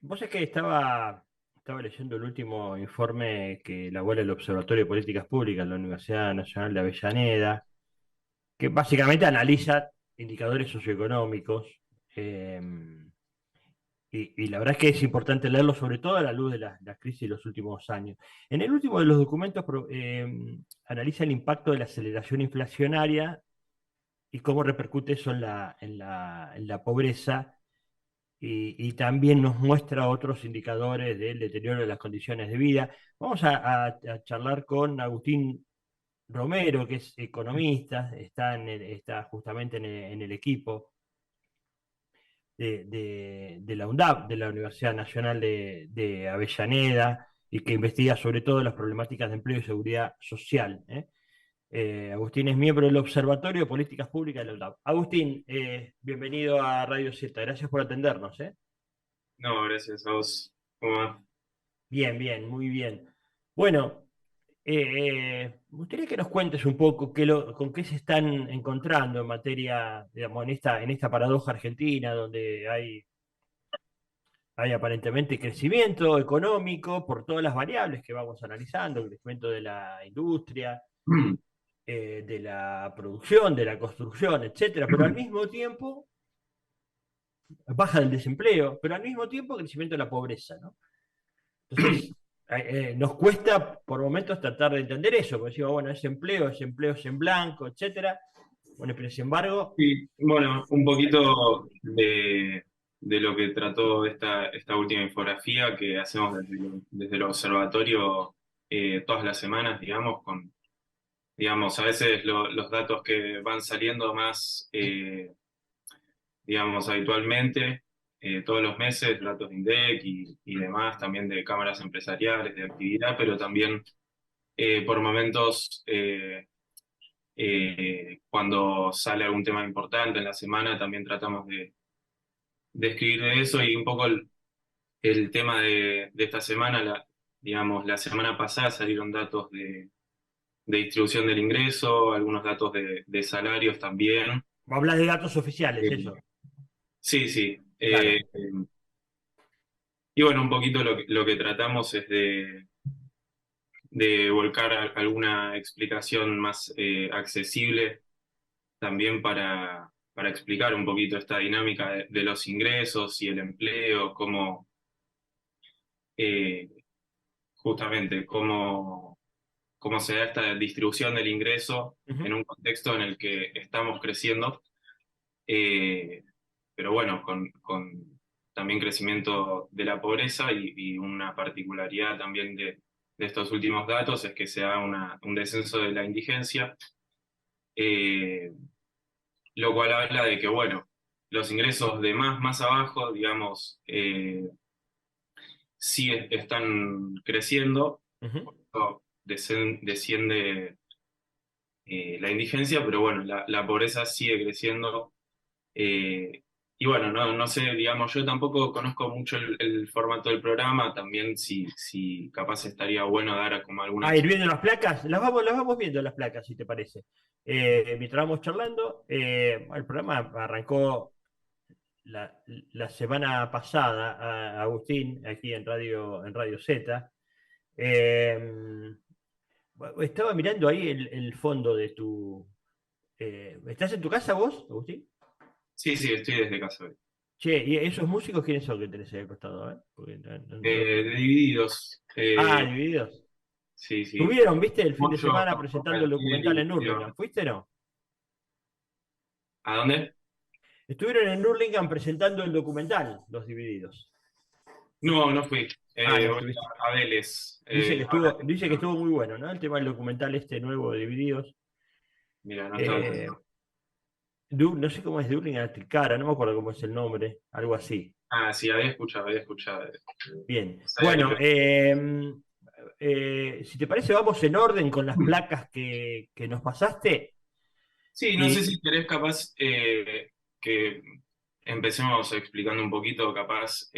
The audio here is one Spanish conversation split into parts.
Vos es que estaba leyendo el último informe que elabora el Observatorio de Políticas Públicas de la Universidad Nacional de Avellaneda, que básicamente analiza indicadores socioeconómicos. eh, y la verdad es que es importante leerlo, sobre todo a la luz de la crisis de los últimos años. En el último de los documentos analiza el impacto de la aceleración inflacionaria y cómo repercute eso en la pobreza. Y también nos muestra otros indicadores del deterioro de las condiciones de vida. Vamos a charlar con Agustín Romero, que es economista, está justamente en el equipo de la UNDAP, de la Universidad Nacional de Avellaneda, y que investiga sobre todo las problemáticas de empleo y seguridad social. Agustín es miembro del Observatorio de Políticas Públicas de la UNDAP. Agustín, bienvenido a Radio Z. Gracias por atendernos. No, gracias a vos. ¿Cómo va? Bien, bien, muy bien. Bueno, me gustaría que nos cuentes un poco con qué se están encontrando en materia, digamos, en esta paradoja argentina, donde hay aparentemente crecimiento económico por todas las variables que vamos analizando, el crecimiento de la industria, de la producción, de la construcción, etcétera, pero al mismo tiempo baja del desempleo, pero al mismo tiempo crecimiento de la pobreza, ¿no? Entonces, nos cuesta por momentos tratar de entender eso, porque decimos, bueno, es empleo es en blanco, etcétera. Bueno, pero sin embargo, Sí, bueno, un poquito de lo que trató esta última infografía que hacemos desde el observatorio todas las semanas, digamos, digamos, a veces los datos que van saliendo más, digamos, habitualmente, todos los meses, datos de INDEC y demás, también de cámaras empresariales, de actividad, pero también por momentos cuando sale algún tema importante en la semana, también tratamos de escribir de eso y un poco el tema de esta semana, digamos, la semana pasada salieron datos de distribución del ingreso, algunos datos de salarios también. hablas de datos oficiales, Eh, eso. sí, sí. Claro. Y bueno, un poquito lo que tratamos es de volcar alguna explicación más accesible también para explicar un poquito esta dinámica de los ingresos y el empleo, eh, justamente cómo se da esta distribución del ingreso Ujú. en un contexto en el que estamos creciendo, eh, pero bueno, con también crecimiento de la pobreza y una particularidad también de estos últimos datos es que se da un descenso de la indigencia. eh, lo cual habla de que, bueno, los ingresos de más abajo, digamos, sí están creciendo, Ujú. o desciende la indigencia, pero bueno, la pobreza sigue creciendo. eh, y bueno, no sé, digamos, yo tampoco conozco mucho el formato del programa, también si capaz estaría bueno dar como alguna... Ir viendo las placas, las vamos viendo las placas, si te parece. Mientras vamos charlando, el programa arrancó la, la semana pasada, Agustín, aquí en Radio Z. Eh, Estaba mirando ahí el fondo de tu. ¿Estás en tu casa vos, Agustín? Sí, sí, estoy desde casa hoy. Che, ¿y esos músicos quiénes son que tenés ahí al costado? Porque De Divididos, Divididos. sí, sí. Estuvieron, viste, el fin de Mocho, semana presentando el documental Galtieri, en Hurlingham. ¿Fuiste o no? ¿a dónde? Estuvieron en Hurlingham presentando el documental, Los Divididos. No, no fui. No Voy estuviste. a Vélez. Dice que estuvo muy bueno, ¿no? El tema del documental este nuevo de Divididos. Mira, no estaba. Eh, no sé cómo es de Hurlingham a Tilcara, no me acuerdo cómo es el nombre, algo así. Ah, sí, había escuchado, había escuchado. Bien. Sabía Bueno, que si te parece, vamos en orden con las placas que nos pasaste. sí, no sé Y si querés capaz que empecemos explicando un poquito, capaz,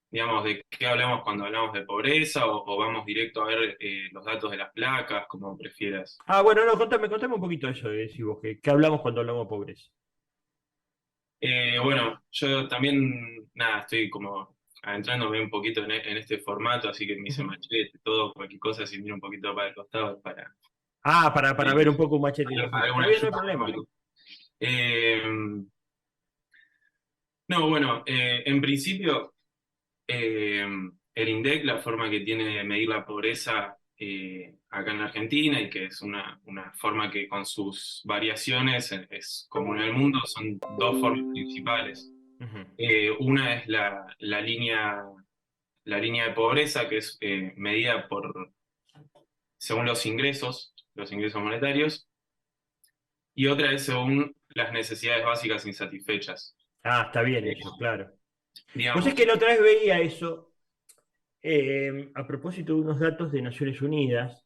digamos, de qué hablamos cuando hablamos de pobreza o vamos directo a ver los datos de las placas, como prefieras. bueno, no, contame un poquito eso, si vos, que hablamos cuando hablamos de pobreza. Bueno, yo también, nada, estoy como adentrándome un poquito en este formato, así que me hice Ujú. machete, todo, cualquier cosa, si miro un poquito para el costado para Ah, para ver un poco un Machete y Ojito. Está alguna bien, no hay ayuda. problema. Eh, no, bueno, en principio, eh, el INDEC, la forma que tiene de medir la pobreza acá en la Argentina, y que es una forma que con sus variaciones es común en el mundo, son dos formas principales. Ujú. Una es la línea de pobreza, que es medida según los ingresos monetarios, y otra es según las necesidades básicas insatisfechas. Ah, está bien Eh, eso, claro. Pues es que digamos, la otra vez veía eso a propósito de unos datos de Naciones Unidas,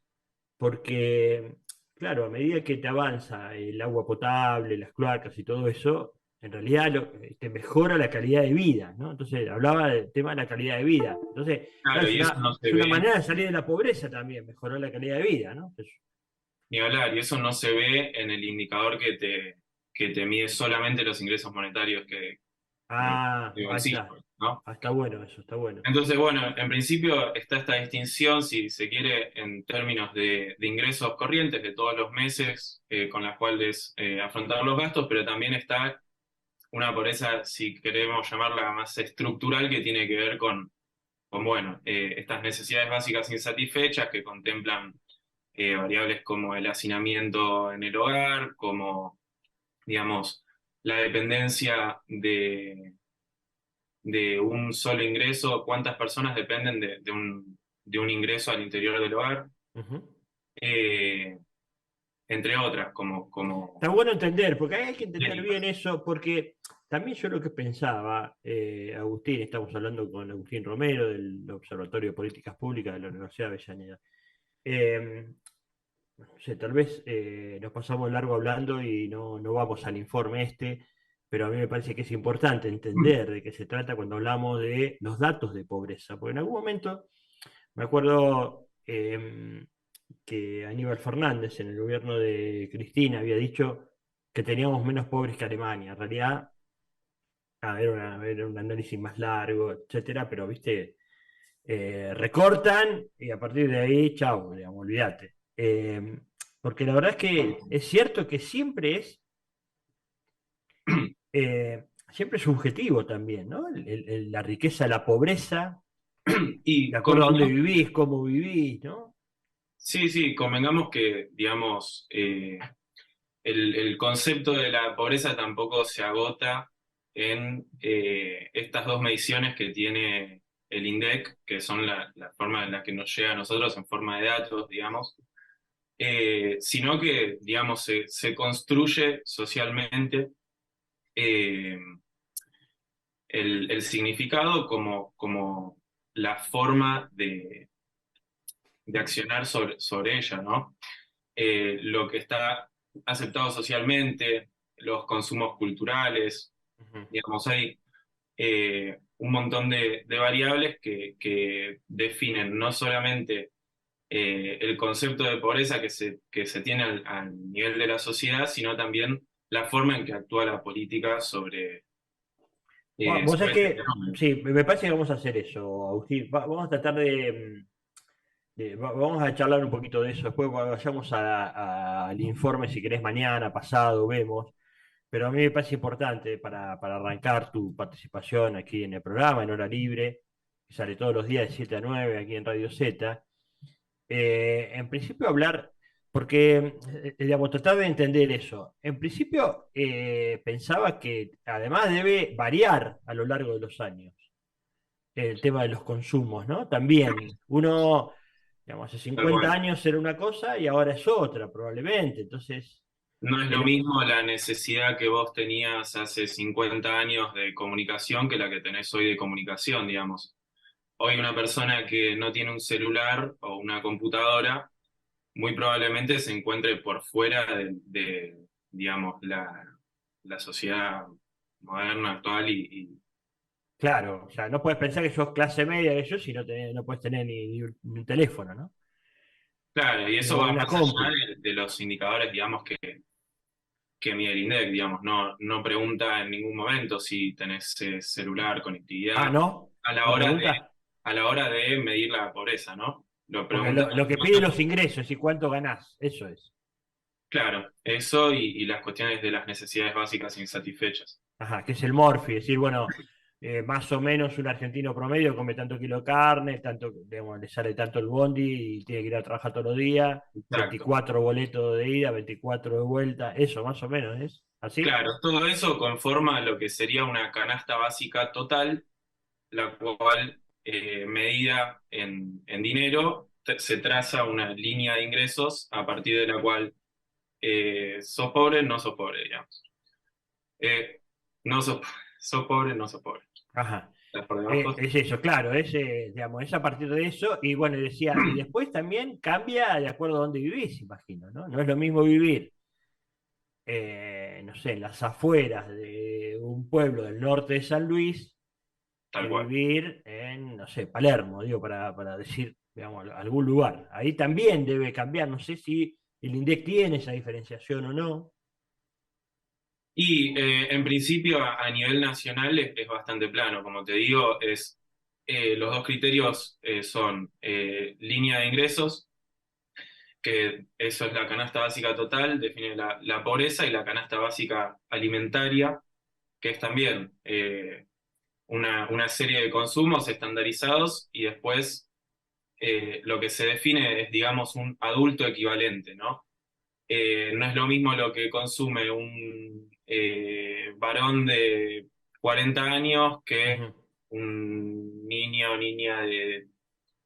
porque, claro, a medida que te avanza el agua potable, las cloacas y todo eso, en realidad te mejora la calidad de vida, ¿no? Entonces, hablaba del tema de la calidad de vida. Entonces, claro, claro, y eso no es se una ve manera de salir de la pobreza también, mejorar la calidad de vida, ¿no? ni hablar, y eso no se ve en el indicador que te mide solamente los ingresos monetarios de Ahí bolsillo, está. ¿no? Ah, está bueno eso, está bueno. Entonces, bueno, en principio está esta distinción, si se quiere, en términos de ingresos corrientes de todos los meses, con las cuales afrontar los gastos, pero también está una pobreza, si queremos llamarla más estructural, que tiene que ver con bueno, estas necesidades básicas insatisfechas que contemplan variables como el hacinamiento en el hogar, como, digamos, la dependencia de un solo ingreso, cuántas personas dependen de un ingreso al interior del hogar, Ujú. eh, entre otras, como Está bueno entender, porque hay que entender bien genéricas. eso, porque también yo lo que pensaba, Agustín, estamos hablando con Agustín Romero del Observatorio de Políticas Públicas de la Universidad de Avellaneda. Eh, no sé, tal vez nos pasamos largo hablando y no vamos al informe este, pero a mí me parece que es importante entender de qué se trata cuando hablamos de los datos de pobreza, porque en algún momento me acuerdo que Aníbal Fernández en el gobierno de Cristina había dicho que teníamos menos pobres que Alemania. En realidad, era un análisis más largo, etcétera, pero viste, recortan y a partir de ahí, chau, digamos, olvídate. Porque la verdad es que es cierto que siempre es subjetivo también, ¿no? La riqueza, la pobreza, de Y acuerdo a dónde convengamos, vivís, cómo vivís, ¿no? sí, sí, convengamos que, digamos, el concepto de la pobreza tampoco se agota en estas dos mediciones que tiene el INDEC, que son la forma en la que nos llega a nosotros en forma de datos, digamos, sino que, digamos, se construye socialmente eh, el significado como la forma de accionar sobre ella, ¿no? Lo que está aceptado socialmente, los consumos culturales, Ujú. digamos, hay un montón de variables que definen no solamente el concepto de pobreza que se tiene al nivel de la sociedad, sino también la forma en que actúa la política Vos sabés sobre este que, fenómeno. sí, me parece que vamos a hacer eso, Agustín. Vamos a tratar vamos a charlar un poquito de eso. Después vayamos al informe, si querés, mañana, pasado, vemos. Pero a mí me parece importante para arrancar tu participación aquí en el programa, en hora libre, que sale todos los días de 7 a 9 aquí en Radio Z. En principio hablar, porque, digamos, tratar de entender eso. En principio pensaba que además debe variar a lo largo de los años el tema de los consumos, ¿no? También uno, digamos, hace Tal 50 cual. años era una cosa y ahora es otra, probablemente. Entonces, No es lo tenemos... mismo la necesidad que vos tenías hace 50 años de comunicación que la que tenés hoy de comunicación, digamos. Hoy una persona que no tiene un celular o una computadora muy probablemente se encuentre por fuera digamos, la sociedad moderna actual Claro, o sea, no puedes pensar que sos clase media que yo si no puedes tener ni un teléfono, ¿no? claro, y eso O va una más compu. allá de los indicadores, digamos, que mide el INDEC, digamos, no pregunta en ningún momento si tenés celular, Ah, conectividad, ¿no? a la ¿No hora pregunta? a la hora de medir la pobreza, ¿no? Lo Porque pregunta, lo que pide los ingresos y cuánto ganás, eso es. claro, eso y las cuestiones de las necesidades básicas insatisfechas. Ajá, que es el Morphy, decir, bueno, más o menos un argentino promedio come tanto kilo de carne, tanto, digamos, le sale tanto el bondi y tiene que ir a trabajar todos los días, Exacto. 24 boletos de ida, 24 de vuelta, eso más o menos es, ¿así? Claro, todo eso conforma lo que sería una canasta básica total, la cual, medida en dinero, se traza una línea de ingresos a partir de la cual, sos pobre, no sos pobre, digamos. Eh, no sos, sos pobre, no sos pobre. Ajá. ¿Estás por debajo? Es eso, claro, digamos, es a partir de eso, y bueno, y decía, y después también cambia de acuerdo a dónde vivís, imagino, ¿no? No es lo mismo vivir, no sé, en las afueras de un pueblo del norte de San Luis Tal que cual. vivir en, no sé, Palermo, digo, para decir, digamos, algún lugar. Ahí también debe cambiar, no sé si el INDEC tiene esa diferenciación o no. Y, en principio a nivel nacional es bastante plano, como te digo, los dos criterios, son, línea de ingresos, que eso es la canasta básica total, define la pobreza, y la canasta básica alimentaria, que es también, una serie de consumos estandarizados, y después, lo que se define es, digamos, un adulto equivalente, ¿no? No es lo mismo lo que consume un, varón de 40 años que Ujú. un niño o niña de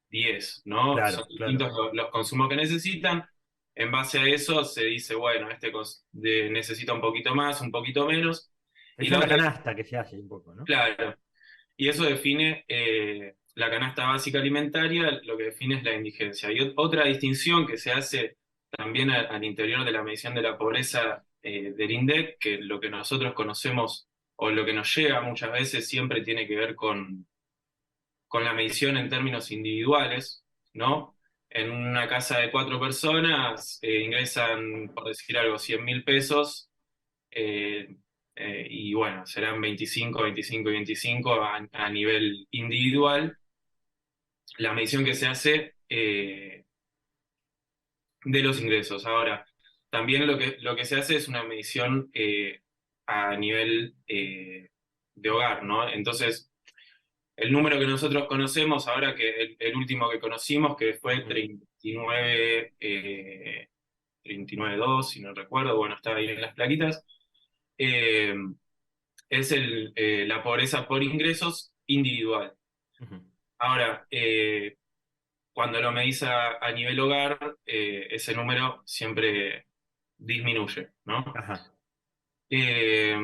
10, ¿no? Son Claro, claro. distintos los consumos que necesitan. En base a eso se dice, bueno, necesita un poquito más, un poquito menos. Y Esa es la la otra, canasta que se hace un poco, ¿no? claro, y eso define, la canasta básica alimentaria, lo que define es la indigencia. Y otra distinción que se hace también al interior de la medición de la pobreza, del INDEC, que lo que nosotros conocemos o lo que nos llega muchas veces siempre tiene que ver con la medición en términos individuales, ¿no? En una casa de cuatro personas, ingresan, por decir algo, 100.000 pesos, eh, y bueno, serán 25, 25 y 25 a nivel individual. La medición que se hace, de los ingresos. Ahora, también lo que se hace es una medición, a nivel, de hogar, ¿no? Entonces, el número que nosotros conocemos, ahora que el último que conocimos, que fue Ujú. 39, 39.2, si no recuerdo, bueno, está ahí en las plaquitas, eh, es la pobreza por ingresos individual. Ujú. Ahora, cuando lo medís a nivel hogar, ese número siempre disminuye, ¿no? Ajá. Eh,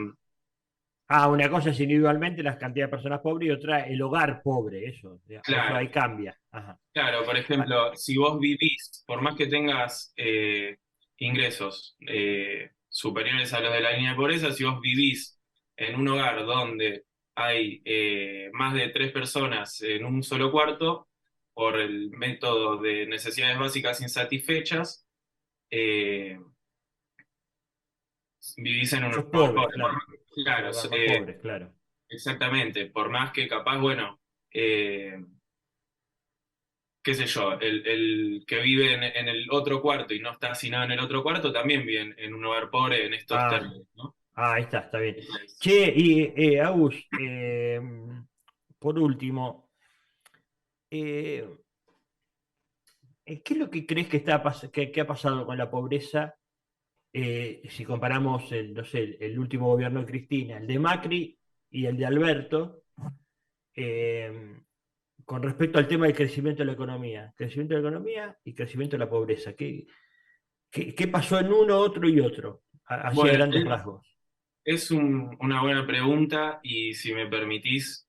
Ah, una cosa es individualmente la cantidad de personas pobres y otra el hogar pobre, eso claro, ahí cambia. Ajá. claro, por Ah, ejemplo, si vos vivís, por más que tengas, ingresos, superiores a los de la línea de pobreza, si vos vivís en un hogar donde hay, más de tres personas en un solo cuarto, por el método de necesidades básicas insatisfechas, eh, vivís en un sos hogar pobre, pobre. claro. Un Claro, hogar más pobre, claro. exactamente. Por más que capaz, bueno, qué sé yo, el que vive en el otro cuarto y no está asignado en el otro cuarto, también vive en un hogar pobre en estos Ah, términos, ¿no? ahí está bien. Che, y Agus, por último, eh, ¿qué es lo que crees que que ha pasado con la pobreza si comparamos no sé, el último gobierno de Cristina, el de Macri y el de Alberto, eh, con respecto al tema del crecimiento de la economía? Crecimiento de la economía y crecimiento de la pobreza. ¿Qué pasó en uno, otro y otro? Así a Bueno, grandes rasgos. es una buena pregunta, y si me permitís,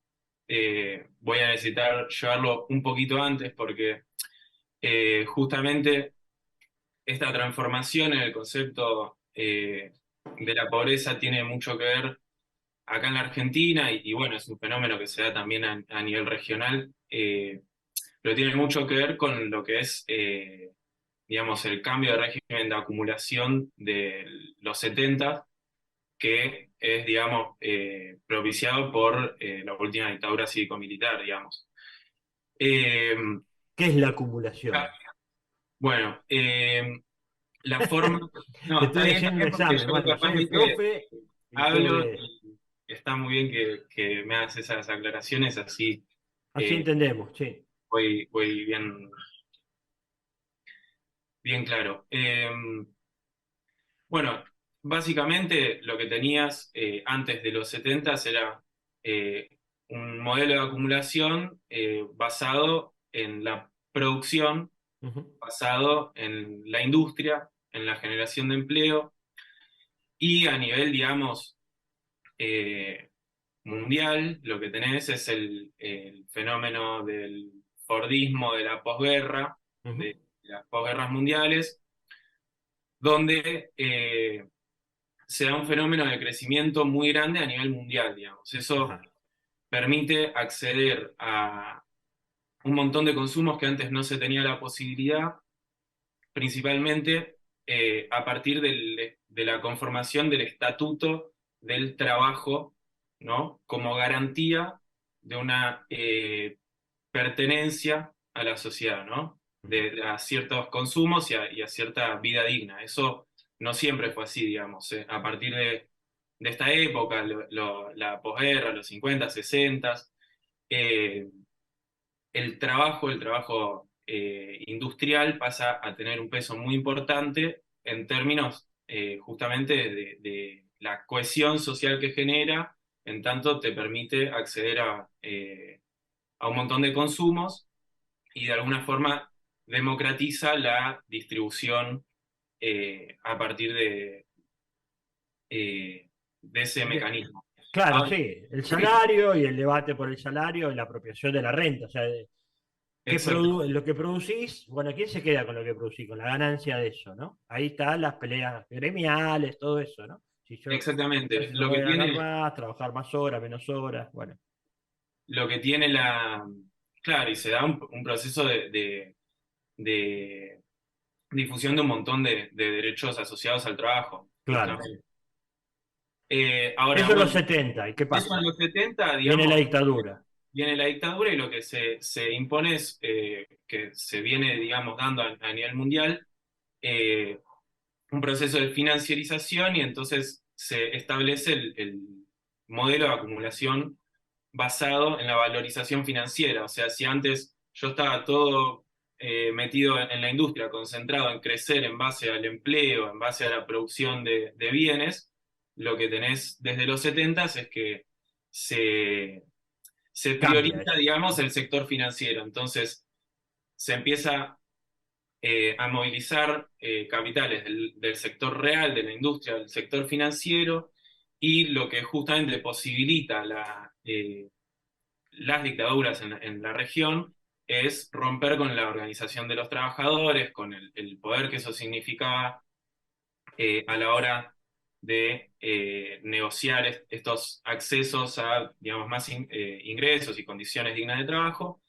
voy a necesitar llevarlo un poquito antes porque, justamente esta transformación en el concepto, de la pobreza tiene mucho que ver acá en la Argentina, y bueno, es un fenómeno que se da también a nivel regional, pero tiene mucho que ver con lo que es, digamos, el cambio de régimen de acumulación de los 70, que es, digamos, propiciado por la última dictadura cívico-militar, digamos. Eh, ¿Qué es la ah, acumulación? bueno, la forma... No, Estoy haciendo está un bien porque examen, yo Mati. capaz, Soy el viste, profe y hablo tuve. y está muy bien que me hagas esas aclaraciones, así Así eh, entendemos, sí. voy bien, bien claro. Bueno, básicamente lo que tenías antes de los 70 era eh, un modelo de acumulación basado en la producción, Ujú, basado en la industria, en la generación de empleo y a nivel, digamos, eh, mundial, lo que tenés es el fenómeno del Fordismo de la posguerra, ujú. de las posguerras mundiales, donde se da un fenómeno de crecimiento muy grande a nivel mundial, digamos. Eso Ajá. permite acceder a un montón de consumos que antes no se tenía la posibilidad, principalmente a partir de la conformación del estatuto del trabajo, ¿no? Como garantía de una pertenencia a la sociedad, ¿no? Ujú. A ciertos consumos y a cierta vida digna. Eso no siempre fue así, digamos. A partir de esta época, la posguerra, los 50, 60, eh, el trabajo industrial pasa a tener un peso muy importante en términos justamente de la cohesión social que genera, en tanto te permite acceder a un montón de consumos y de alguna forma democratiza la distribución a partir de ese De- mecanismo. claro, Ahora, sí. El salario y el debate por el salario y la apropiación de la renta. O sea, exactamente, lo que producís, bueno, ¿quién se queda con lo que producís? Con la ganancia de eso, ¿no? Ahí están las peleas gremiales, todo eso, ¿no? Si yo exactamente. no voy a ganar más, trabajar más horas, menos horas, bueno. Lo que tiene claro, y se da un proceso de difusión de un montón de derechos asociados al trabajo, Claro. justamente. Ahora, Eso en bueno, los 70, ¿y qué eso en pasa? los 70 Viene la digamos, dictadura. viene la dictadura y lo que se impone es que se viene, digamos, dando a nivel mundial eh, un proceso de financiarización y entonces se establece el modelo de acumulación basado en la valorización financiera. O sea, si antes yo estaba todo metido en la industria, concentrado en crecer en base al empleo, en base a la producción de bienes, lo que tenés desde los 70 es que se, se Cambia prioriza, eso. digamos, el sector financiero. Entonces, se empieza a movilizar capitales del sector real, de la industria, del sector financiero, y lo que justamente posibilita las dictaduras en la región es romper con la organización de los trabajadores, con el poder que eso significaba a la hora de negociar estos accesos a, digamos, más ingresos y condiciones dignas de trabajo.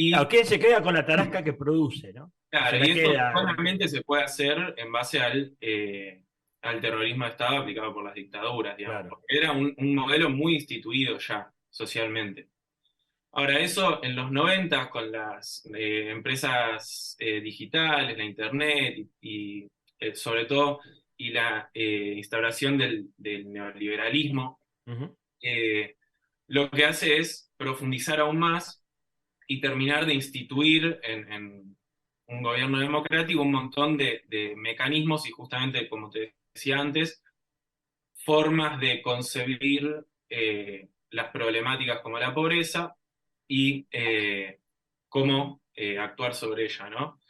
Claro, Y ¿quién se queda con la tarasca que produce, ¿no? Y se claro, la y esto queda. solamente se puede hacer en base al terrorismo de Estado aplicado por las dictaduras, digamos, Claro. porque era un modelo muy instituido ya socialmente. Ahora, eso en los 90 con las empresas digitales, la Internet sobre todo, y la instauración del neoliberalismo, Ujú. eh, lo que hace es profundizar aún más y terminar de instituir en un gobierno democrático un montón de mecanismos y justamente, como te decía antes, formas de concebir las problemáticas como la pobreza y cómo actuar sobre ella, ¿no?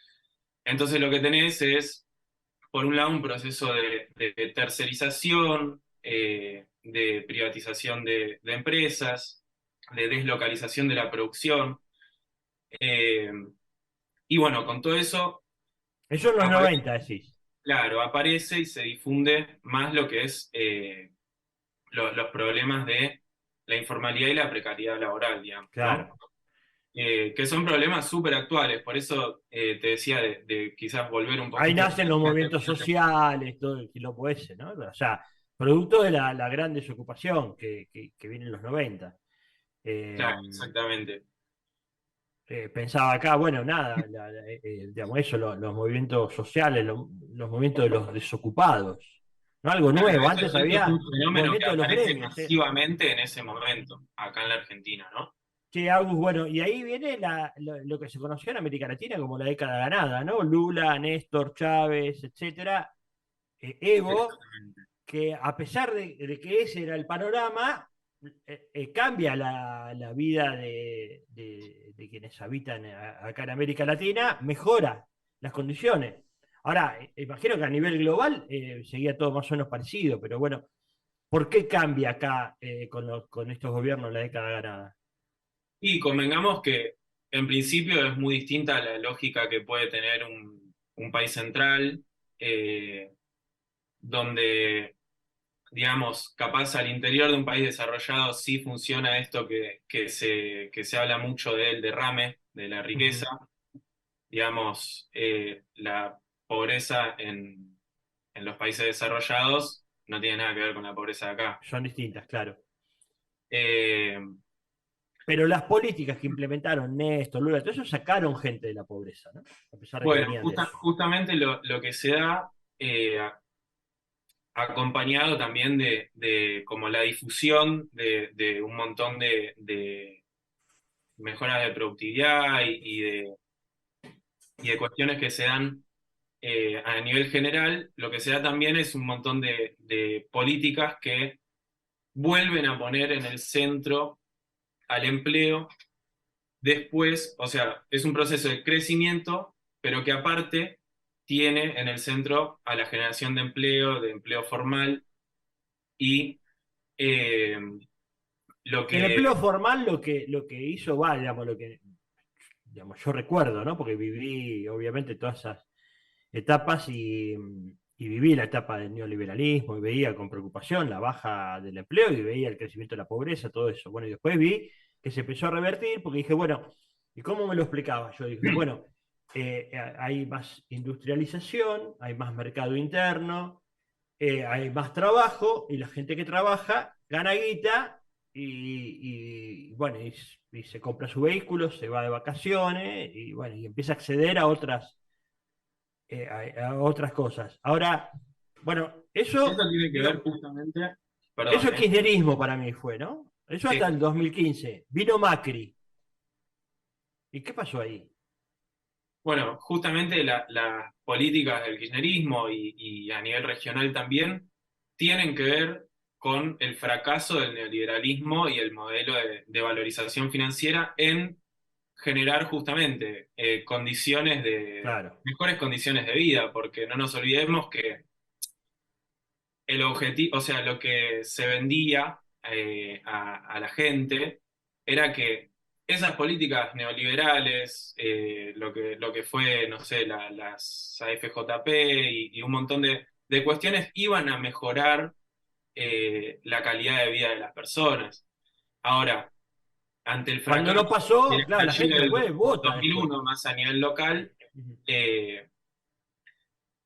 Entonces lo que tenés es, por un lado, un proceso de tercerización, de privatización de empresas, de deslocalización de la producción. eh, y bueno, con todo eso, Eso en los aparece, 90 decís. claro, aparece y se difunde más lo que es los problemas de la informalidad y la precariedad laboral, digamos, Claro. ¿no? Que son problemas súper actuales, por eso te decía de quizás volver un Ahí poquito. nacen los movimientos sociales, todo el quilombo ese, ¿no? O sea, producto de la gran desocupación que viene en los 90. Eh, Claro, exactamente. Pensaba acá, bueno, nada, digamos eso, los movimientos sociales, los movimientos de los desocupados, ¿no? Algo Claro, nuevo, antes esto es un había fenómeno que movimiento de los aparece gremios. masivamente en ese momento, acá en la Argentina, ¿no? Che, Agus, bueno, y ahí viene lo que se conoció en América Latina como la década ganada, ¿no? Lula, Néstor, Chávez, etcétera, Evo, Exactamente. que a pesar de que ese era el panorama, cambia la vida de quienes habitan acá en América Latina, mejora las condiciones. Ahora, imagino que a nivel global seguía todo más o menos parecido, pero bueno, ¿por qué cambia acá con estos gobiernos la década ganada? Y convengamos que en principio es muy distinta a la lógica que puede tener un país central, eh, donde, digamos, capaz al interior de un país desarrollado sí funciona esto que se habla mucho del derrame de la riqueza, Ujú. digamos, la pobreza en los países desarrollados no tiene nada que ver con la pobreza de acá. Son distintas, claro. Eh, Pero las políticas que implementaron Néstor, Lula, todo eso sacaron gente de la pobreza, ¿no? A pesar de que bueno, venían de eso. justamente lo que se da, acompañado también de como la difusión de un montón de mejoras de productividad y de cuestiones que se dan a nivel general, lo que se da también es un montón de políticas que vuelven a poner en el centro al empleo después, o sea, es un proceso de crecimiento, pero que aparte tiene en el centro a la generación de empleo formal y eh, lo El que, empleo formal lo que hizo, va, digamos, lo que digamos, yo recuerdo, ¿no? Porque viví, obviamente, todas esas etapas y viví la etapa del neoliberalismo y veía con preocupación la baja del empleo y veía el crecimiento de la pobreza, todo eso. Bueno, y después vi que se empezó a revertir porque dije, bueno, ¿y cómo me lo explicaba? Yo dije, bueno, hay más industrialización, hay más mercado interno, hay más trabajo y la gente que trabaja gana guita bueno, y se compra su vehículo, se va de vacaciones y bueno, y empieza a acceder a otras cosas. Ahora, bueno, eso eso, tiene que ver digo, justamente, eso perdón, es kirchnerismo para mí fue, ¿no? Eso hasta sí. el 2015. Vino Macri. ¿Y qué pasó ahí? Bueno, justamente las políticas del kirchnerismo y a nivel regional también tienen que ver con el fracaso del neoliberalismo y el modelo de valorización financiera en generar justamente Claro. mejores condiciones de vida, porque no nos olvidemos que el objetivo, o sea, lo que se vendía a la gente era que esas políticas neoliberales, lo que fue, no sé, las AFJP y un montón de cuestiones iban a mejorar la calidad de vida de las personas. Ahora, ante el Cuando fracaso no del pasó, claro, la gente estallido del después vota después. 2001, más a nivel local, Ujú. eh,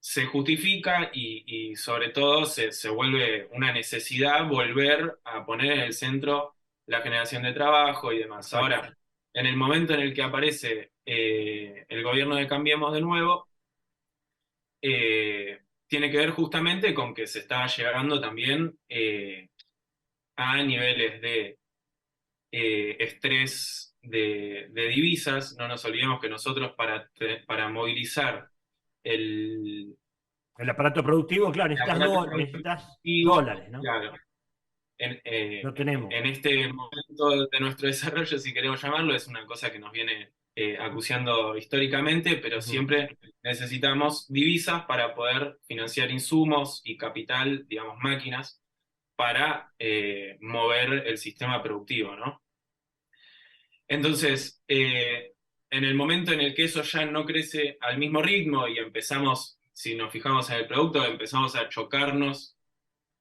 se justifica y sobre todo se vuelve una necesidad volver a poner en el centro la generación de trabajo y demás. Exacto. Ahora, en el momento en el que aparece el gobierno de Cambiemos de nuevo, tiene que ver justamente con que se está llegando también a niveles de estrés de divisas. No nos olvidemos que nosotros para movilizar el, El aparato productivo, claro, el necesitas, aparato necesitas productivo, dólares, ¿no? claro, en, No tenemos. en este momento de nuestro desarrollo, si queremos llamarlo, es una cosa que nos viene acuciando históricamente, pero Ujú. siempre necesitamos divisas para poder financiar insumos y capital, digamos, máquinas, para mover el sistema productivo, ¿no? Entonces, en el momento en el que eso ya no crece al mismo ritmo y empezamos, si nos fijamos en el producto, empezamos a chocarnos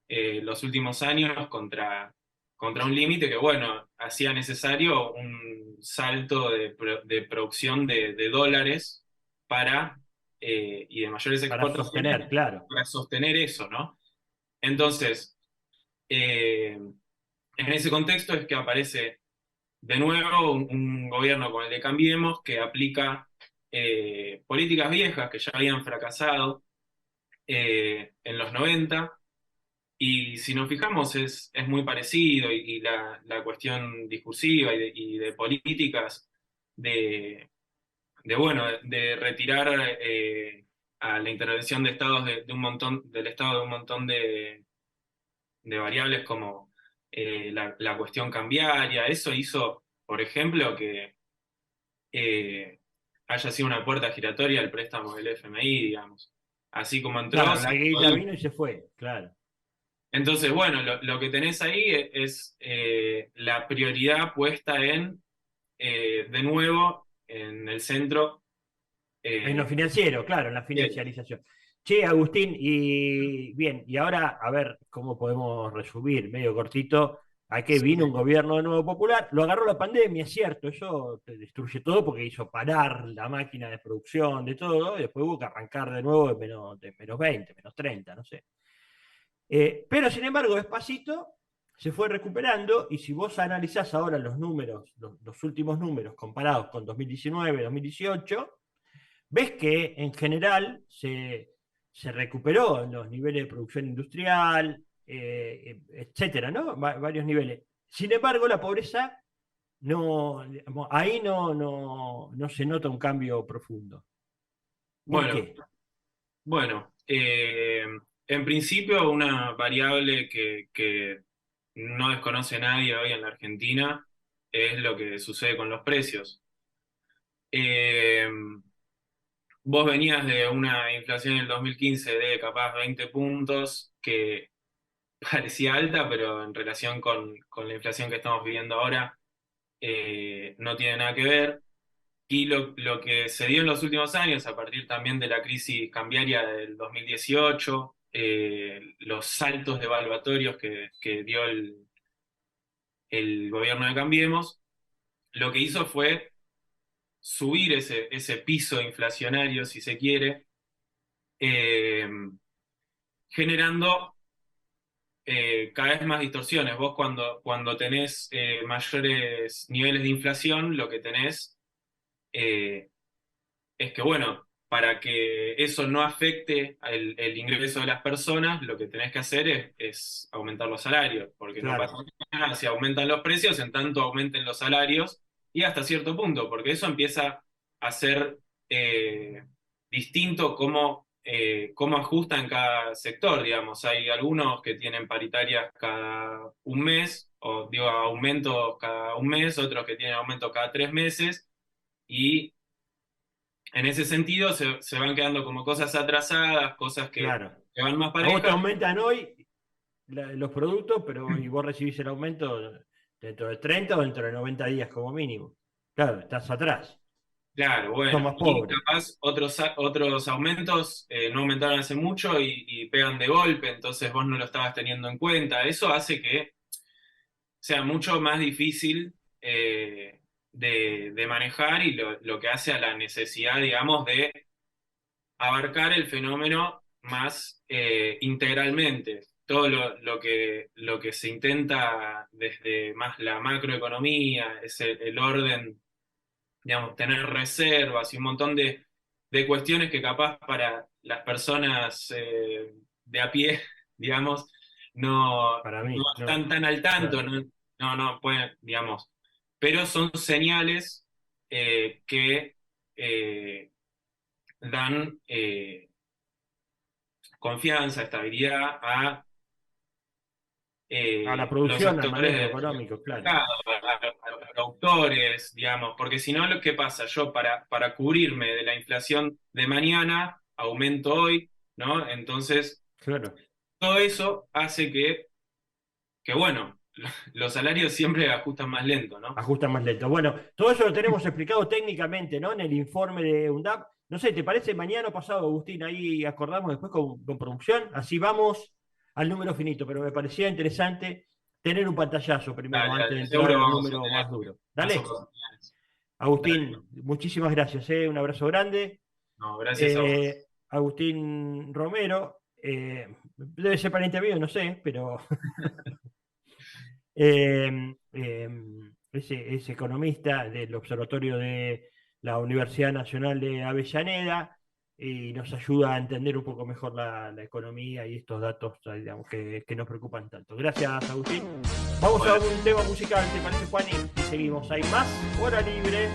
los últimos años contra un límite que, bueno, hacía necesario un salto de producción de dólares para, y de mayores Para exportaciones sostener, claro. para sostener eso, ¿no? Entonces, Eh, en ese contexto es que aparece de nuevo un gobierno con el de Cambiemos que aplica políticas viejas que ya habían fracasado en los 90. Y si nos fijamos es muy parecido y la cuestión discursiva y de políticas bueno, de retirar a la intervención de estados de un montón, del Estado de un montón de variables como la cuestión cambiaria. Eso hizo, por ejemplo, que eh, haya sido una puerta giratoria al préstamo del FMI, digamos. Así como entró, Claro, se la guita vino y se fue, claro. entonces, bueno, lo que tenés ahí es la prioridad puesta de nuevo, en el centro. En lo eh, financiero, claro, en la financiarización. Che, Agustín, y bien, y ahora a ver cómo podemos resumir, medio cortito, a qué vino un gobierno de nuevo popular, lo agarró la pandemia, es cierto, eso te destruye todo porque hizo parar la máquina de producción de todo, y después hubo que arrancar de nuevo de menos 20, menos 30, no sé. Pero sin embargo, despacito se fue recuperando y si vos analizás ahora los números, los últimos números comparados con 2019, 2018, ves que en general se recuperó en los niveles de producción industrial, etcétera, ¿no? Varios niveles. Sin embargo, la pobreza no, ahí no se nota un cambio profundo. ¿Por bueno, qué? bueno, en principio una variable que no desconoce nadie hoy en la Argentina es lo que sucede con los precios. Eh, Vos venías de una inflación en el 2015 de capaz 20 puntos, que parecía alta, pero en relación con la inflación que estamos viviendo ahora, no tiene nada que ver. Y lo que se dio en los últimos años, a partir también de la crisis cambiaria del 2018, los saltos devaluatorios que dio el gobierno de Cambiemos, lo que hizo fue subir ese piso inflacionario, si se quiere, eh, generando cada vez más distorsiones. Vos cuando tenés mayores niveles de inflación, lo que tenés eh, es que, bueno, para que eso no afecte el ingreso de las personas, lo que tenés que hacer es aumentar los salarios, porque no pasa Claro, nada si aumentan los precios, en tanto aumenten los salarios, y hasta cierto punto, porque eso empieza a ser eh, distinto cómo ajusta en cada sector, digamos. Hay algunos que tienen paritarias cada un mes, o digo, aumentos cada un mes, otros que tienen aumentos cada 3 meses, y en ese sentido se van quedando como cosas atrasadas, cosas claro. que van más A vos te parejas. aumentan hoy los productos, pero y vos recibís el aumento dentro de 30 o dentro de 90 días como mínimo. Claro, estás atrás, Claro, sos bueno, más y pobre. capaz otros aumentos no aumentaron hace mucho y pegan de golpe, entonces vos no lo estabas teniendo en cuenta. Eso hace que sea mucho más difícil de manejar y lo que hace a la necesidad, digamos, de abarcar el fenómeno más integralmente. Todo lo que se intenta desde más la macroeconomía, es el orden, digamos, tener reservas y un montón de cuestiones que capaz para las personas de a pie, digamos, Para no mí, no. están tan al tanto, Claro. no pueden, digamos, pero son señales que eh, dan confianza, estabilidad a A la los producción, al actores manejo del económico, claro. mercado, a los productores, digamos, porque si no, lo que pasa, yo para cubrirme de la inflación de mañana, aumento hoy, ¿no? Entonces, Claro. todo eso hace que bueno, los salarios siempre ajustan más lento, ¿no? Ajustan más lento. Bueno, todo eso lo tenemos explicado técnicamente, ¿no? En el informe de UNDAP. No sé, ¿te parece mañana o pasado, Agustín? Ahí acordamos después con producción. Así vamos al número finito, pero me parecía interesante tener un pantallazo primero, Dale, antes de dale, entrar a seguro los vamos a números tener más duros. más Dale, oportunidades. Dale, Agustín, muchísimas gracias, ¿eh? Un abrazo grande. no, gracias a vos. Agustín Romero, Debe ser pariente mío, no sé, pero es economista del Observatorio de la Universidad Nacional de Avellaneda y nos ayuda a entender un poco mejor la economía y estos datos, digamos, que nos preocupan tanto. Gracias, Agustín. Vamos a Bueno, un tema musical, ¿te parece, Juan? Y seguimos. Hay más hora libre.